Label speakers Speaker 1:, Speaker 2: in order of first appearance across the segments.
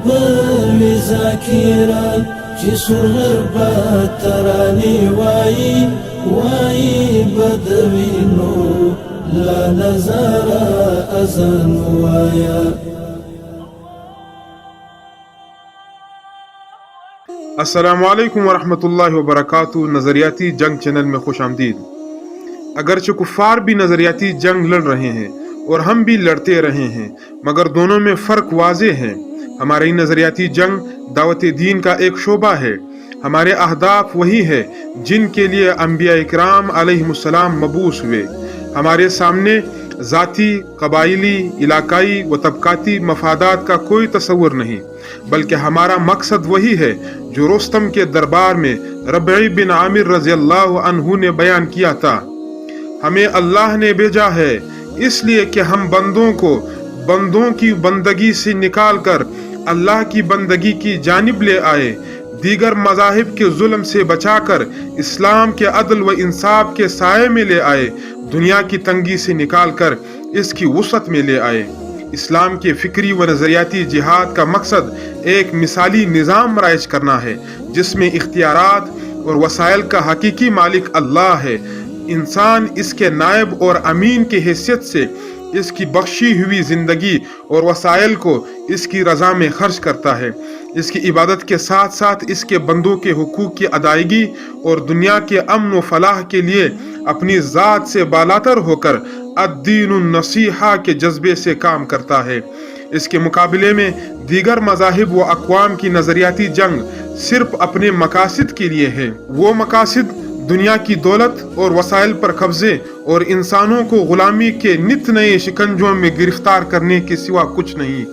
Speaker 1: Boy ذاکرا چې solar با ترانی وای بدوینو لا نظارا ازن وایا.
Speaker 2: السلام علیکم ورحمۃ اللہ وبرکاتہ. نظریاتی جنگ چینل میں خوش آمدید. اگرچہ کفار بھی نظریاتی جنگ لڑ رہے ہیں اور ہم بھی لڑتے رہے ہیں، مگر دونوں میں فرق واضح ہے. ہماری نظریاتی جنگ دعوت دین کا ایک شعبہ ہے. ہمارے اہداف وہی ہے جن کے لیے انبیاء اکرام علیہ السلام مبعوث ہوئے. ہمارے سامنے ذاتی، قبائلی، علاقائی و طبقاتی مفادات کا کوئی تصور نہیں، بلکہ ہمارا مقصد وہی ہے جو رستم کے دربار میں ربعی بن عامر رضی اللہ عنہ نے بیان کیا تھا. ہمیں اللہ نے بھیجا ہے اس لیے کہ ہم بندوں کو بندوں کی بندگی سے نکال کر اللہ کی بندگی کی جانب لے آئے، دیگر مذاہب کے ظلم سے بچا کر اسلام کے عدل و انصاف کے سائے میں لے آئے، دنیا کی تنگی سے نکال کر اس کی وسعت میں لے آئے. اسلام کے فکری و نظریاتی جہاد کا مقصد ایک مثالی نظام رائج کرنا ہے جس میں اختیارات اور وسائل کا حقیقی مالک اللہ ہے. انسان اس کے نائب اور امین کی حیثیت سے اس کی بخشی ہوئی زندگی اور وسائل کو اس کی رضا میں خرچ کرتا ہے. اس کی عبادت کے ساتھ ساتھ اس کے بندوں کے حقوق کی ادائیگی اور دنیا کے امن و فلاح کے لیے اپنی ذات سے بالاتر ہو کر الدین النصیحہ کے جذبے سے کام کرتا ہے. اس کے مقابلے میں دیگر مذاہب و اقوام کی نظریاتی جنگ صرف اپنے مقاصد کے لیے ہے. وہ مقاصد دنیا کی دولت اور وسائل پر قبضے اور انسانوں کو غلامی کے نت نئے شکنجوں میں گرفتار کرنے کے سوا کچھ نہیں.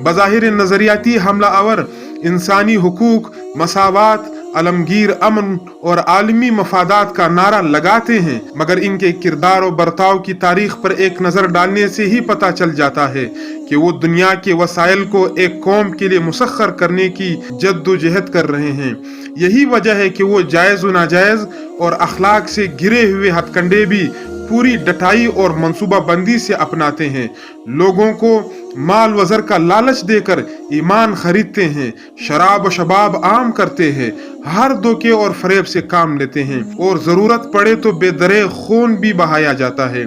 Speaker 2: بظاہر نظریاتی حملہ آور انسانی حقوق، مساوات، عالمگیر امن اور عالمی مفادات کا نعرہ لگاتے ہیں، مگر ان کے کردار و برتاؤ کی تاریخ پر ایک نظر ڈالنے سے ہی پتہ چل جاتا ہے کہ وہ دنیا کے وسائل کو ایک قوم کے لیے مسخر کرنے کی جد و جہد کر رہے ہیں. یہی وجہ ہے کہ وہ جائز و ناجائز اور اخلاق سے گرے ہوئے ہتھ کنڈے بھی پوری ڈٹائی اور منصوبہ بندی سے اپناتے ہیں. لوگوں کو مال و زر کا لالچ دے کر ایمان خریدتے ہیں، شراب و شباب عام کرتے ہیں، ہر دھوکے اور فریب سے کام لیتے ہیں، اور ضرورت پڑے تو بے درے خون بھی بہایا جاتا ہے.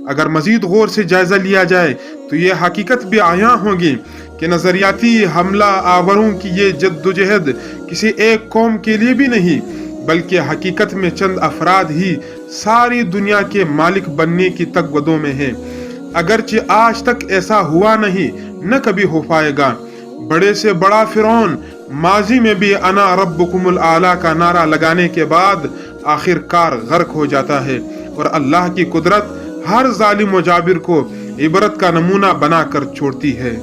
Speaker 2: اگر مزید غور سے جائزہ لیا جائے تو یہ حقیقت بھی عیاں ہوگی کہ نظریاتی حملہ آوروں کی یہ جد و جہد کسی ایک قوم کے لیے بھی نہیں، بلکہ حقیقت میں چند افراد ہی ساری دنیا کے مالک بننے کی تگودوں میں ہیں. اگرچہ آج تک ایسا ہوا نہیں، نہ کبھی ہو پائے گا. بڑے سے بڑا فرعون ماضی میں بھی انا ربکم الاعلی کا نعرہ لگانے کے بعد آخر کار غرق ہو جاتا ہے، اور اللہ کی قدرت ہر ظالم و جابر کو عبرت کا نمونہ بنا کر چھوڑتی ہے.